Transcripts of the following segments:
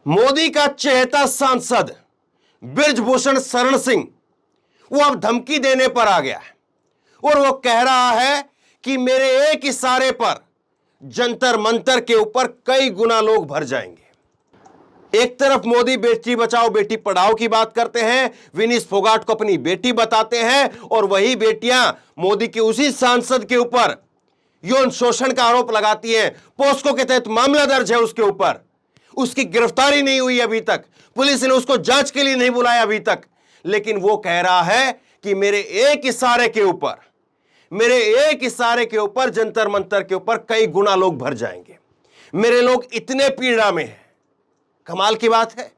मोदी का चहेता सांसद बृजभूषण शरण सिंह वो अब धमकी देने पर आ गया है और वो कह रहा है कि मेरे एक इशारे पर जंतर मंतर के ऊपर कई गुना लोग भर जाएंगे। एक तरफ मोदी बेटी बचाओ बेटी पढ़ाओ की बात करते हैं, विनीश फोगाट को अपनी बेटी बताते हैं, और वही बेटियां मोदी के उसी सांसद के ऊपर यौन शोषण का आरोप लगाती हैं। पोस्को के तहत मामला दर्ज है उसके ऊपर, उसकी गिरफ्तारी नहीं हुई अभी तक, पुलिस ने उसको जांच के लिए नहीं बुलाया अभी तक, लेकिन वो कह रहा है कि मेरे एक इशारे के ऊपर जंतर मंतर के ऊपर कई गुना लोग भर जाएंगे। मेरे लोग इतने पीड़ा में हैं। कमाल की बात है,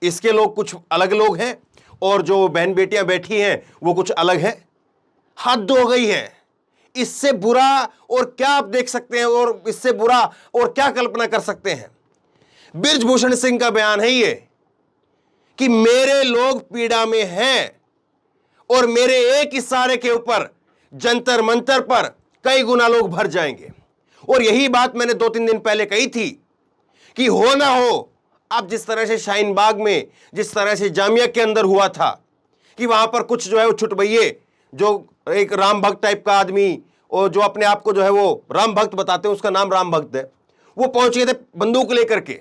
इसके लोग कुछ अलग लोग हैं और जो बहन बेटियां बैठी हैं वो कुछ अलग है। हद हो गई है। इससे बुरा और क्या आप देख सकते हैं, और इससे बुरा और क्या कल्पना कर सकते हैं। बृजभूषण सिंह का बयान है ये कि मेरे लोग पीड़ा में हैं और मेरे एक इशारे के ऊपर जंतर मंतर पर कई गुना लोग भर जाएंगे। और यही बात मैंने 2-3 दिन पहले कही थी कि हो ना हो, अब जिस तरह से शाहीन बाग में, जिस तरह से जामिया के अंदर हुआ था कि वहां पर कुछ जो है वो छुटभइये, जो एक राम भक्त टाइप का आदमी और जो अपने आप को जो है वो राम भक्त बताते हैं, उसका नाम राम भक्त है, वो पहुंच गए थे बंदूक लेकर के।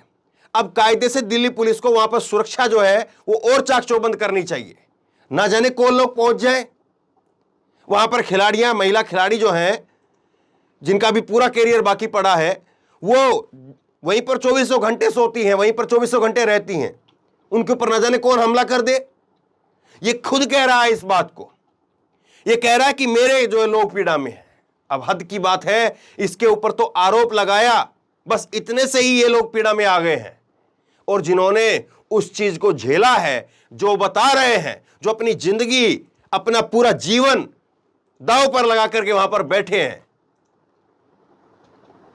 अब कायदे से दिल्ली पुलिस को वहां पर सुरक्षा जो है वो और चाक चौबंद करनी चाहिए। ना जाने कौन लोग पहुंच जाए वहां पर। खिलाड़ियां, महिला खिलाड़ी जो हैं, जिनका भी पूरा कैरियर बाकी पड़ा है, वो वहीं पर 2400 घंटे सोती हैं, वहीं पर 2400 घंटे रहती हैं। उनके ऊपर ना जाने कौन हमला कर दे। ये खुद कह रहा है इस बात को, ये कह रहा है कि मेरे जो लोग पीड़ा में हैं। अब हद की बात है, इसके ऊपर तो आरोप लगाया, बस इतने से ही ये लोग पीड़ा में आ गए हैं। और जिन्होंने उस चीज को झेला है, जो बता रहे हैं, जो अपनी जिंदगी, अपना पूरा जीवन दांव पर लगा करके वहां पर बैठे हैं,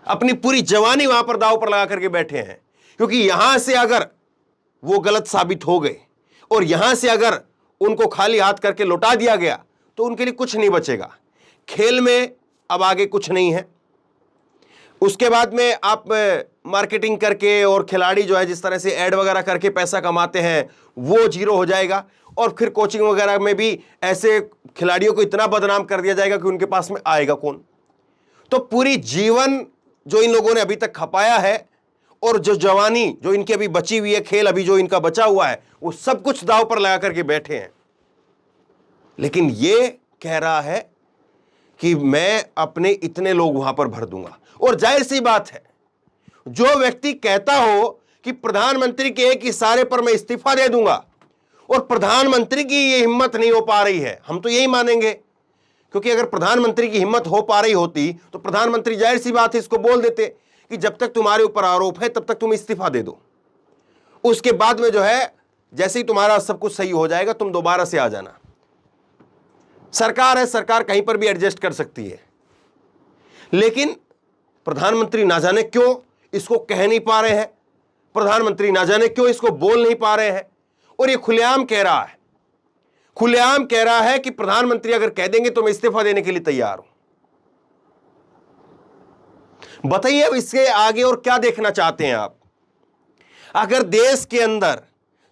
अपनी पूरी जवानी वहां पर दांव पर लगा करके बैठे हैं, क्योंकि यहां से अगर वो गलत साबित हो गए और यहां से अगर उनको खाली हाथ करके लौटा दिया गया तो उनके लिए कुछ नहीं बचेगा। खेल में अब आगे कुछ नहीं है। उसके बाद में आप मार्केटिंग करके और खिलाड़ी जो है जिस तरह से ऐड वगैरह करके पैसा कमाते हैं वो जीरो हो जाएगा। और फिर कोचिंग वगैरह में भी ऐसे खिलाड़ियों को इतना बदनाम कर दिया जाएगा कि उनके पास में आएगा कौन। तो पूरी जीवन जो इन लोगों ने अभी तक खपाया है और जो जवानी जो इनकी अभी बची हुई है, खेल अभी जो इनका बचा हुआ है, वो सब कुछ दांव पर लगा करके बैठे हैं। लेकिन ये कह रहा है कि मैं अपने इतने लोग वहां पर भर दूंगा। और जाहिर सी बात है, जो व्यक्ति कहता हो कि प्रधानमंत्री के एक इशारे पर मैं इस्तीफा दे दूंगा, और प्रधानमंत्री की ये हिम्मत नहीं हो पा रही है, हम तो यही मानेंगे, क्योंकि अगर प्रधानमंत्री की हिम्मत हो पा रही होती तो प्रधानमंत्री जाहिर सी बात है इसको बोल देते कि जब तक तुम्हारे ऊपर आरोप है तब तक तुम इस्तीफा दे दो, उसके बाद में जो है जैसे ही तुम्हारा सब कुछ सही हो जाएगा तुम दोबारा से आ जाना। सरकार है, सरकार कहीं पर भी एडजस्ट कर सकती है। लेकिन प्रधानमंत्री ना जाने क्यों इसको कह नहीं पा रहे हैं, प्रधानमंत्री ना जाने क्यों इसको बोल नहीं पा रहे हैं, और ये खुलेआम कह रहा है, खुलेआम कह रहा है कि प्रधानमंत्री अगर कह देंगे तो मैं इस्तीफा देने के लिए तैयार हूं। बताइए अब इसके आगे और क्या देखना चाहते हैं आप। अगर देश के अंदर,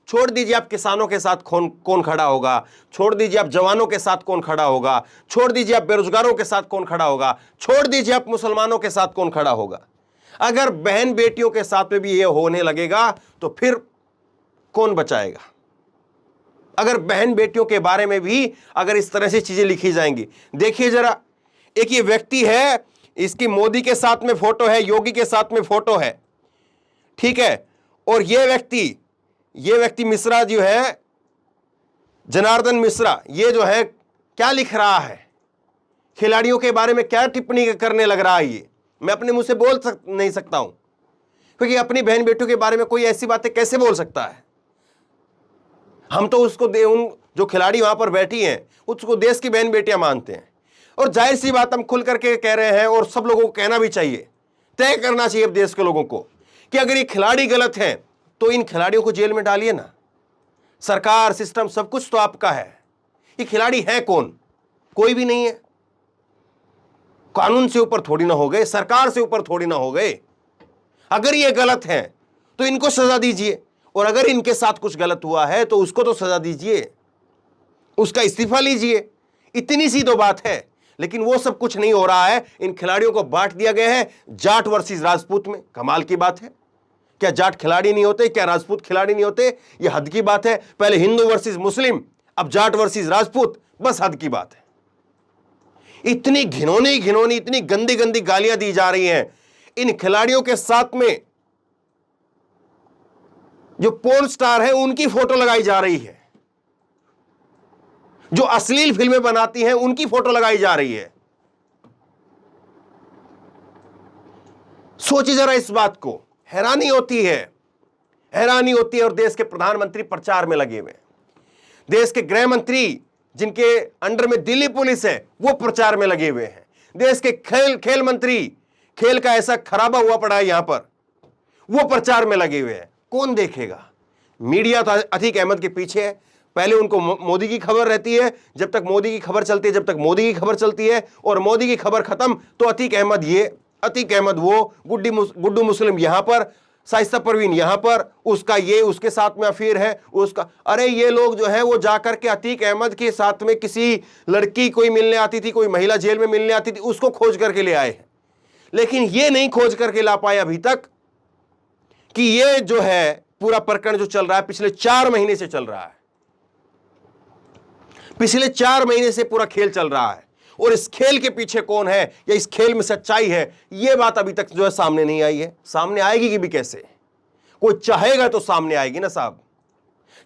छोड़ दीजिए आप किसानों के साथ कौन खड़ा होगा, छोड़ दीजिए आप जवानों के साथ कौन खड़ा होगा, छोड़ दीजिए आप बेरोजगारों के साथ कौन खड़ा होगा, छोड़ दीजिए आप मुसलमानों के साथ कौन खड़ा होगा, अगर बहन बेटियों के साथ में भी ये होने लगेगा तो फिर कौन बचाएगा। अगर बहन बेटियों के बारे में भी अगर इस तरह से चीजें लिखी जाएंगी, देखिए जरा, एक ये व्यक्ति है, इसकी मोदी के साथ में फोटो है, योगी के साथ में फोटो है, ठीक है, और ये व्यक्ति मिश्रा जो है, जनार्दन मिश्रा, ये जो है क्या लिख रहा है, खिलाड़ियों के बारे में क्या टिप्पणी करने लग रहा है। ये मैं अपने मुंह से नहीं सकता हूं, क्योंकि अपनी बहन बेटियों के बारे में कोई ऐसी बातें कैसे बोल सकता है। हम तो उसको उन जो खिलाड़ी वहां पर बैठी हैं उसको देश की बहन बेटियां मानते हैं, और जाहिर सी बात हम खुल करके कह रहे हैं, और सब लोगों को कहना भी चाहिए, तय करना चाहिए अब देश के लोगों को कि अगर ये खिलाड़ी गलत हैं तो इन खिलाड़ियों को जेल में डालिए ना। सरकार, सिस्टम, सब कुछ तो आपका है। ये खिलाड़ी है कौन? कोई भी नहीं है। कानून से ऊपर थोड़ी ना हो गए, सरकार से ऊपर थोड़ी ना हो गए। अगर ये गलत है तो इनको सजा दीजिए, और अगर इनके साथ कुछ गलत हुआ है तो उसको तो सजा दीजिए, उसका इस्तीफा लीजिए, इतनी सी तो बात है। लेकिन वो सब कुछ नहीं हो रहा है। इन खिलाड़ियों को बांट दिया गया है जाट वर्सेस राजपूत में। कमाल की बात है। क्या जाट खिलाड़ी नहीं होते? क्या राजपूत खिलाड़ी नहीं होते? ये हद की बात है। पहले हिंदू वर्सेस मुस्लिम, अब जाट वर्सेस राजपूत, बस हद की बात है। इतनी घिनौनी घिनौनी, इतनी गंदी गंदी गालियां दी जा रही हैं इन खिलाड़ियों के साथ में। जो पोर्न स्टार है उनकी फोटो लगाई जा रही है, जो अश्लील फिल्में बनाती हैं उनकी फोटो लगाई जा रही है। सोचिए जरा इस बात को, हैरानी होती है, हैरानी होती है। और देश के प्रधानमंत्री प्रचार में लगे हुए, देश के गृह मंत्री जिनके अंडर में दिल्ली पुलिस है वो प्रचार में लगे हुए हैं, देश के खेल मंत्री, खेल का ऐसा खराबा हुआ पड़ा है यहां पर, वो प्रचार में लगे हुए हैं। कौन देखेगा? मीडिया तो अतीक अहमद के पीछे है। पहले उनको मोदी की खबर रहती है, जब तक मोदी की खबर चलती है, जब तक मोदी की खबर चलती है, और मोदी की खबर खत्म तो अतीक अहमद ये, अतीक अहमद वो, गुड्डू मुस्लिम यहां पर, शाइस्ता परवीन यहां पर, उसका ये, उसके साथ में अफेयर है उसका। अरे ये लोग जो है वो जाकर के अतीक अहमद के साथ में किसी लड़की कोई मिलने आती थी, कोई महिला जेल में मिलने आती थी, उसको खोज करके ले आए हैं। लेकिन ये नहीं खोज करके ला पाए अभी तक कि ये जो है पूरा प्रकरण जो चल रहा है पिछले 4 महीने से चल रहा है, पिछले 4 महीने से पूरा खेल चल रहा है। और इस खेल के पीछे कौन है या इस खेल में सच्चाई है, यह बात अभी तक जो है सामने नहीं आई है। सामने आएगी कि भी कैसे? कोई चाहेगा तो सामने आएगी ना साहब,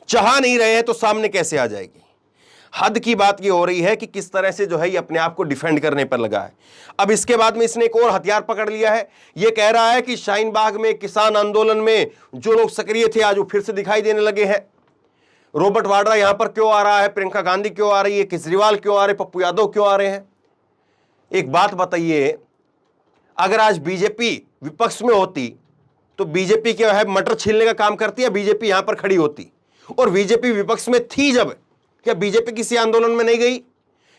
चाह नहीं रहे हैं तो सामने कैसे आ जाएगी? हद की बात ये हो रही है कि किस तरह से जो है ये अपने आप को डिफेंड करने पर लगा है। अब इसके बाद में इसने एक और हथियार पकड़ लिया है। ये कह रहा है कि शाहीन बाग में किसान आंदोलन में जो लोग सक्रिय थे आज वो फिर से दिखाई देने लगे हैं। रॉबर्ट वाड्रा यहां पर क्यों आ रहा है, प्रियंका गांधी क्यों आ रही है, केजरीवाल क्यों आ रहे, पप्पू यादव क्यों आ रहे हैं? एक बात बताइए, अगर आज बीजेपी विपक्ष में होती तो बीजेपी क्या है मटर छीलने का काम करती है? बीजेपी यहां पर खड़ी होती। और बीजेपी विपक्ष में थी जब, क्या बीजेपी किसी आंदोलन में नहीं गई?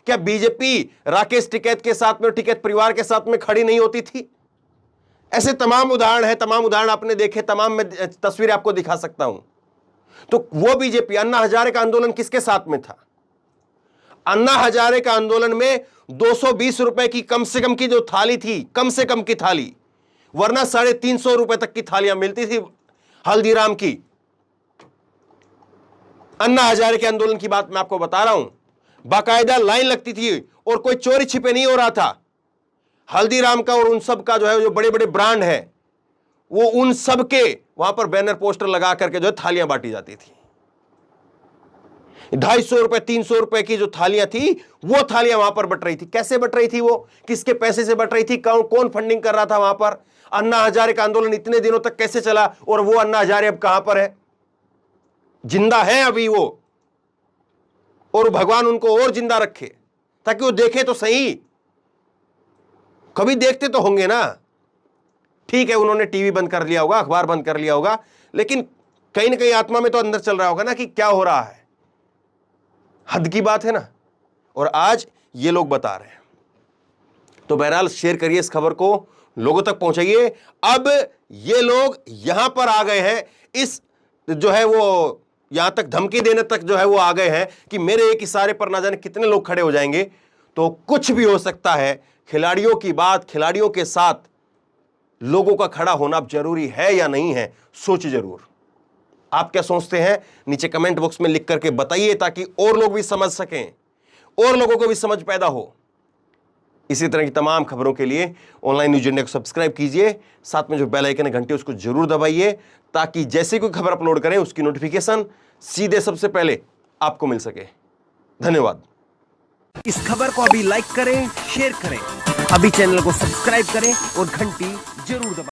क्या बीजेपी राकेश टिकैत के साथ में, टिकैत परिवार के साथ में खड़ी नहीं होती थी? ऐसे तमाम उदाहरण है, तमाम उदाहरण आपने देखे, तमाम मैं तस्वीरें आपको दिखा सकता हूं। तो वो बीजेपी, अन्ना हजारे का आंदोलन किसके साथ में था? अन्ना हजारे का आंदोलन में 220 रुपए की कम से कम की जो थाली थी, कम से कम की थाली, वरना 350 रुपए तक की थालियां मिलती थी हल्दीराम की। अन्ना हजारे के आंदोलन की बात मैं आपको बता रहा हूं, बाकायदा लाइन लगती थी और कोई चोरी छिपे नहीं हो रहा था। हल्दीराम का और उन सब का जो है, जो बड़े बड़े ब्रांड है, वो उन सब के वहां पर बैनर पोस्टर लगा करके जो है थालियां बांटी जाती थी। 250 रुपए 300 रुपए की जो थालियां थी, वो थालियां वहां पर बट रही थी। कैसे बट रही थी वो? किसके पैसे से बट रही थी? कौन फंडिंग कर रहा था वहां पर? अन्ना हजारे का आंदोलन इतने दिनों तक कैसे चला? और वो अन्ना हजारे अब कहां पर है? जिंदा है अभी वो, और भगवान उनको और जिंदा रखे ताकि वो देखे तो सही, कभी देखते तो होंगे ना। ठीक है, उन्होंने टीवी बंद कर लिया होगा, अखबार बंद कर लिया होगा, लेकिन कहीं ना कहीं आत्मा में तो अंदर चल रहा होगा ना कि क्या हो रहा है। हद की बात है ना। और आज ये लोग बता रहे हैं। तो बहरहाल शेयर करिए इस खबर को, लोगों तक पहुंचाइए। अब ये लोग यहां पर आ गए हैं, इस जो है वो यहां तक धमकी देने तक जो है वो आ गए हैं कि मेरे एक इशारे पर ना जाने कितने लोग खड़े हो जाएंगे। तो कुछ भी हो सकता है। खिलाड़ियों की बात, खिलाड़ियों के साथ लोगों का खड़ा होना जरूरी है या नहीं है, सोचिए जरूर। आप क्या सोचते हैं नीचे कमेंट बॉक्स में लिख करके बताइए, ताकि और लोग भी समझ सकें, और लोगों को भी समझ पैदा हो। इसी तरह की तमाम खबरों के लिए ऑनलाइन न्यूज इंडिया को सब्सक्राइब कीजिए, साथ में जो बेल आइकन है घंटे उसको जरूर दबाइए, ताकि जैसे कोई खबर अपलोड करें उसकी नोटिफिकेशन सीधे सबसे पहले आपको मिल सके। धन्यवाद। इस खबर को अभी लाइक करें, शेयर करें, अभी चैनल को सब्सक्राइब करें और घंटी जरूर दबाएं।